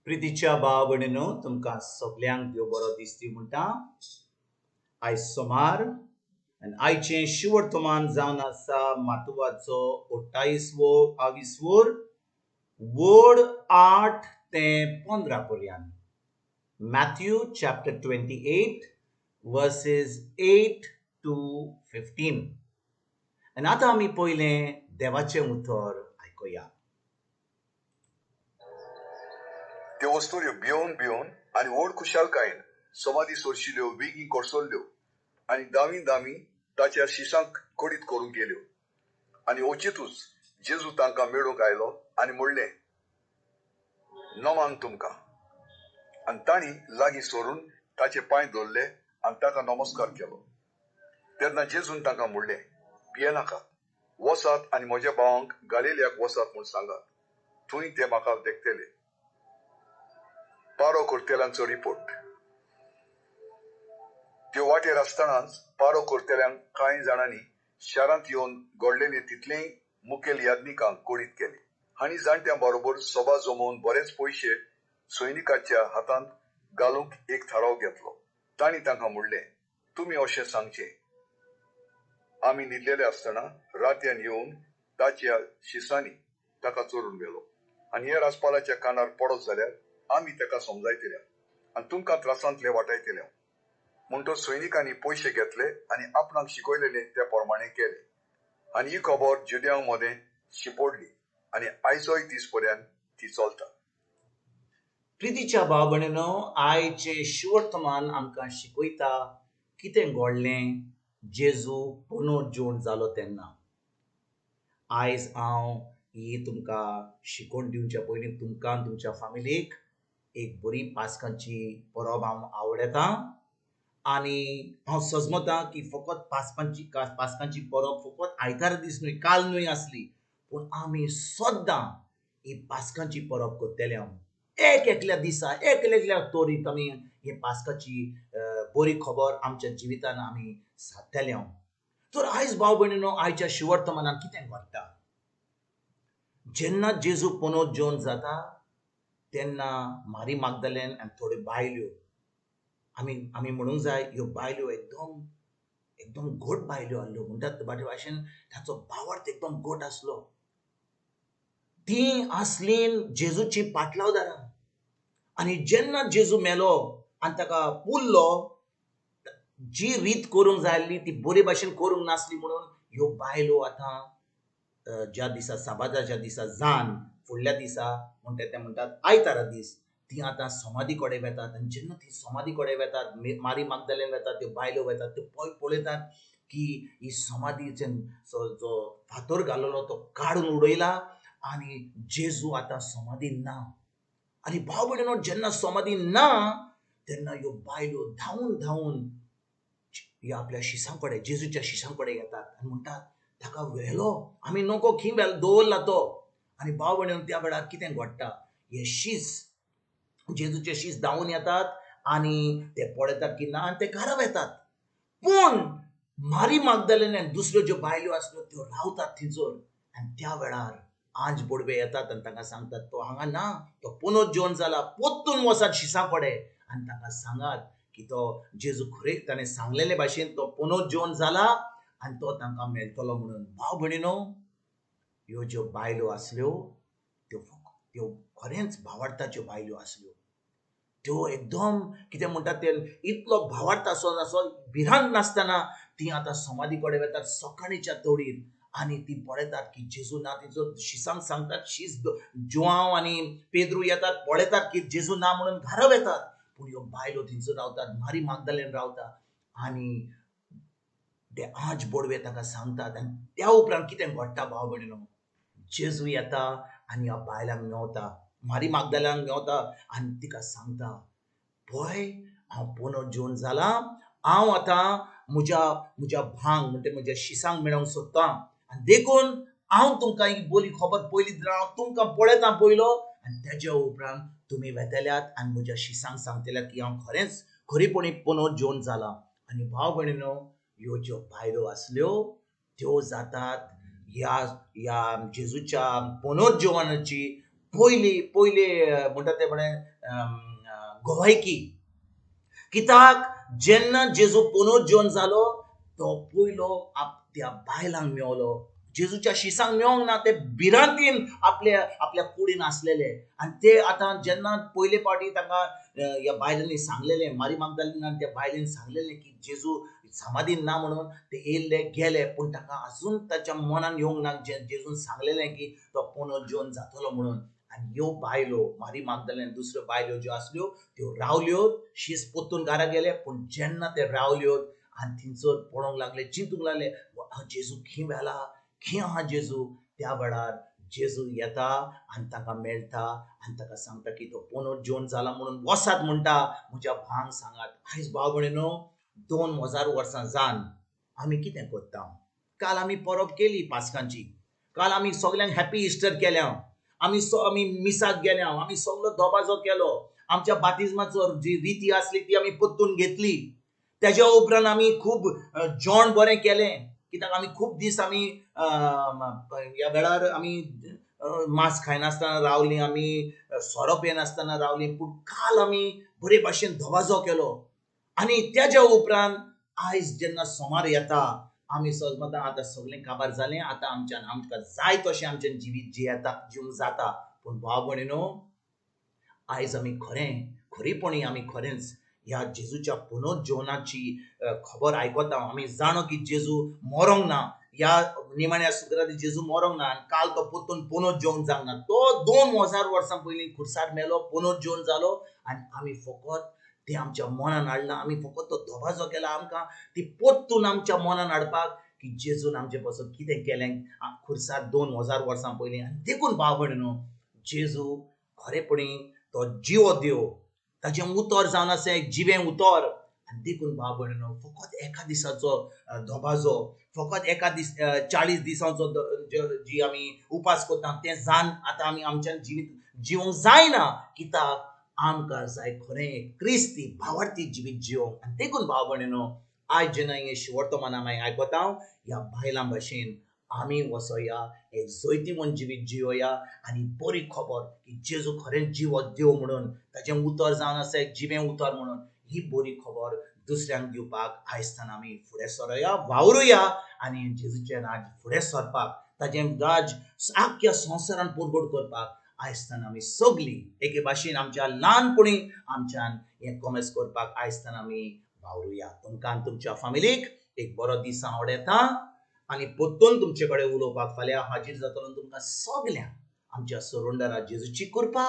प्रितीच्या भाव भयणीनो तुमकां सगल्यांक देव बरो दीस दी म्हणटा. आयज सोमार आनी आयचें शिवर्तमान जावन आसा मातुवाचो 28वीस वड 8 ते 15 पर्यंत. Mathew chapter 28 verses 8 to 15. आनी आतां आमी पयलें देवाचें उतर आयकुया. त्यो वस्तुऱ्यो भिवन भिवन आनी व्हड खुशालकायेन समाधी सोरशिल्ल्यो बेगीन कोसळल्ल्यो आनी दामी ताच्या शिसांक कोडीत करूंक गेल्यो. आनी ओचितूच जेजू तांकां मेळूंक आयलो आनी म्हणलें, नमान तुमकां. आनी तांणी लागीं सरून ताचे पांय धरले आनी ताका नमस्कार केलो. तेन्ना जेजून तांकां म्हणलें, भियेनाकात, वसात आनी म्हज्या भावांक गालिल्याक वसात म्हूण सांगात. थंय ते म्हाका देखतले. पारो करतेल्यांचो रिपोर्ट. त्यो वाटेर आसतनाच पारो करतेल्यांक कांय जाणांनी शारांत येवन घडलेले तितलेय मुखेल यादनिकांक कोडीत केले. हांणी जाणट्यां बरोबर सभा जमोवन बरेच पयशे सैनिकाच्या हातांत घालूंक एक थाराव घेतलो. तांणी तांकां म्हणलें, तुमी अशें सांगचें, आमी न्हिदलेले आसतना रातयान येवन ताच्या शिसांनी ताका चोरून व्हेलो. आनी हे राजपालाच्या कानार पडत जाल्यार आमी ताका समजायतले आनी तुमकां त्रासांतले वाटायतले. म्हणटो सैनिकांनी पयशे घेतले आनी आपणाक शिकयलेले त्या प्रमाणे केले. आनी ही खबर जुद्यांक मदें शिंपडली आनी आयजोय दीस पर्यंत ती चलता. प्रितीच्या भाव भयणीनो, आयचें शिवर्तमान आमकां शिकयता कितें घडलें जेजू पुनर्जीवन जालो तेन्ना. आयज हांव ही तुमकां शिकोवन दिवच्या पयलीं तुमकां तुमच्या फॅमिलीक एक बरी पास्कांची परब हांव आवडटा. आनी हांव सजमतां की फकत पास्कांची परब फकत आयतार दीस न्हय, काल न्हय आसली, पूण आमी सद्दां ही पास्कांची परब करतले. हांव एक एकल्या दिसा एक एकल्या तोरीत आमी ही पास्काची बरी खबर आमच्या जिवितान आमी सादतले. हांव तर आयज भाव भयणीनो, आयच्या शिवर्तमानान कितें घडटा. जेन्ना जेजू पुनर्जीवन जाता तेन्ना मारी मागदलेन आनी थोड्यो बायल्यो, आमी म्हणूंक जाय ह्यो बायल्यो एकदम घोट बायल्यो आहल्यो. म्हणटात बाटे भाशेन ताचो भावार्थ एकदम घोट आसलो. ती आसलीन जेजूची पाटलावदारां. आनी जेन्ना जेजू मेलो आनी ताका पुरलो, जी रीत करूंक जाय आसली ती बरे भाशेन करूंक नासली म्हणून ह्यो बायलो आतां ज्या दिसा साबाताच्या दिसा जान फुडल्या दिसा म्हणटा ते म्हणटात आयतारा दीस, ती आतां समाधी कडेन वेतात. आनी जेन्ना ती समाधी कडेन वेतात, मारी मागदलेन वेतात, त्यो बायलो वेतात, त्यो पळयतात की ही समाधीचे जो फातर घालोलो तो काडून उडयला आनी जेजू आतां समाधीन ना. आनी भाव भयणीनो, जेन्ना समाधीन ना तेन्ना ह्यो बायलो धांवून धांवून ह्या आपल्या शिसां कडेन, जेजूच्या शिसां कडेन येतात आनी म्हणटात, ताका व्हेलो, आमी नको खी दवरला तो. आनी भाव भयणीनो, त्या वेळार कितें घडटा, हे शीस, जेजूचे शीस धांवून येतात आनी ते पळयतात की ना आनी ते घरा येतात. पूण मारी मागदलेन आनी दुसऱ्यो ज्यो बायल्यो आसल्यो त्यो रावतात थंयसर. आनी त्या वेळार आंज बोडवे येतात आनी तांकां सांगतात, तो हांगा ना, तो पुनर्जीवन जाला, पोत्तून वचात शिसां कडेन आनी तांकां सांगात की तो जेजू खरें ताणें सांगलेले भाशेन तो पुनर्जीवन जाला आनी तो तांकां मेळटलो म्हणून. भाव भयणीनो, ह्यो ज्यो बायलो आसल्यो त्यो खरेंच भावार्थाच्यो बायल्यो आसल्यो. त्यो एकदम कितें म्हणटात ते इतलो भावार्थ असो भिरांत नासतना ती आतां समाधी कडेन वेतात सकाळीच्या तोडीर. आनी ती पळयतात की जेजू ना. तिचो शिसांक सांगतात, शीस जुआंव आनी पेद्रू येतात, पळयतात की जेजू ना म्हणून घरा येतात. पूण ह्यो बायलो थंयसर रावतात, मारी मागदलेन रावता आनी ते आंज बोडवे ताका सांगतात. आनी त्या उपरांत कितें घडटा भाव भयणीनो, जेजू येता आनी ह्या बायलांक मेवता, मारी मागदलेनाक मेवता आनी तिका सांगता, पळय, हांव पुनर्जीवन जाला, हांव आतां म्हज्या भांग म्हणजे म्हज्या शिसांक मेळोंक सोदतां. आनी देखून हांव तुमकां ही बरी खबर पयलीं दिला, हांव तुमकां पळयतां पयलो आनी तेज्या उपरांत तुमी वेतल्यात आनी म्हज्या शिसांक सांगतल्यात की हांव खरेपणी पुनर्जीवन जाला. आनी भाव भयणीनो, ह्यो ज्यो बायलो आसल्यो त्यो जातात ह्या जेजूच्या पुनर्जीवनाची पयले म्हणटा ते गोवायकी. कित्याक जेन्ना जेजू पुनरुज्जीवन जालो तो पयलो त्या बायलांक मेवलो. जेजूच्या शिसांक मेवंक ना, ते भिरांतीन आपल्या कुडीन आसलेले. आनी ते आतां जेन्ना पयले फावटी तांकां ह्या बायलांनी सांगलेले, मारी मागदलीनान त्या बायलेन सांगलेले की जेजू समाधीन ना म्हणून, ते येयले गेले. पूण ताका अजून ताच्या मनान येवंक ना जेजून सांगलेलें की तो पुनरुज्जीवन जातलो म्हणून. आनी ह्यो बायलो मारी मागदलीन दुसऱ्यो बायलो ज्यो आसल्यो त्यो रावल्यो, शीस पोत्तून घरा गेले. पूण जेन्ना ते रावल्यो आनी थिंचर पळोवंक लागले, चिंतूंक लागले जेजू खंय गेला, खंय आहा जेजू. त्या वेळार जेजू येता आनी तांकां मेळटा आनी ताका सांगता की तो पुनरुज्जीवन जाला म्हणून वसात म्हणटा. म्हज्या भावांक सांगात. आयज भाव भयणीनो, 2000 वर्सां जावन आमी कितें करता? काल आमी परब केली पास्कांची. काल आमी सगल्यांक हॅपी इस्टर केल्या. आमी मिसाक गेल्या. आमी सगळो दोबाजो केलो. आमच्या बातिजमाचो जी रिती आसली ती आमी परतून घेतली. तेज्या उपरांत आमी खूब जेवण बरें केलें. कित्याक आमी खूब दीस आमी ह्या वेळार आमी मांस खायनासतना रावलीं, आमी सोरो पियेनासतना रावलीं. पूण काल आमी बरे भाशेन दोबाजो केलो. आनी तेज्या उपरांत आयज जेन्ना सोमार येता, आमी समजता आतां सगळें काबार जालें. आतां आमकां जाय तशें आमचें जिवीत जिवंक जाता. पूण भाव भयणीनो, आयज आमी खरेपणी आमी खरेंच ह्या जेजूच्या पुनरुज्जीवनाची खबर आयकता. आमी जाणो की जेजू मरोंक ना. ह्या निमाण्या सुकरारी जेजू मरोंक ना. आनी काल तो परतून पुनरुज्जीवन जावंक ना. तो 2000 वर्सां पयलीं खुर्सार मेलो, पुनरुज्जीवन जालो. आनी आमी फकत ते आमच्या मनान हाडला. आमी फकत तो दोबाजो केला. आमकां ती परतून आमच्या मनान हाडपाक की जेजून आमचे पासून कितें केलें खुर्सार 2000 वर्सां पयलीं. आनी देखून भाव भयणीनो, जेजू खरेपणी तो जिवो देव. ताचें उतर जावन आसा एक जिवें उतर. आनी देखून भाव भयणीनो, फकत एका दिसाचो दोबाजो, फकत 40 दिसांचो जी आमी उपास करता तें जावन आतां आमी आमच्यान जिवीत जिवंक जायना. कित्याक आमकां जाय खरें क्रिस्ती भावार्थी जिवीत जिवंक. आनी देखून भाव भयणीनो, आयज जेन्ना हे शिवर्तमान आमी आयकता, ह्या बायलां भाशेन आमी वसोया, एक जैतिवंत जिवीत जियोया. आनी बरी खबर की जेजू खरें जिवो देव म्हणून, ताचें उतर जावन आसा एक जिवें उतर म्हणून, ही बरी खबर दुसऱ्यांक दिवपाक आयजतान आमी फुडें सरोया, वावरुया. आनी जेजूचें राज फुडें सरपाक, ताचें राज आख्ख्या संवसारान परगट करपाक आयजतान आमी सगळीं एके भाशेन आमच्या ल्हानपणी आमच्यान हें कॉमेस करपाक आयजतान आमी वावरुया. तुमकां आनी तुमच्या फॅमिलीक एक बरो दीस हांव येता. आनी परतून तुमचे कडेन उलोवपाक फाल्यां हाजीर जातलो. तुमकां सगल्यांक आमच्या सरोंडरा जेजूची कृपा,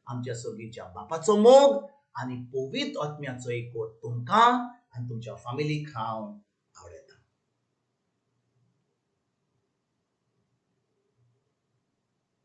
आमच्या सगळींच्या बापाचो मोग आनी पवित्र आत्म्याचो एकवट तुमकां आनी तुमच्या फॅमिलीक हांव आवडयता.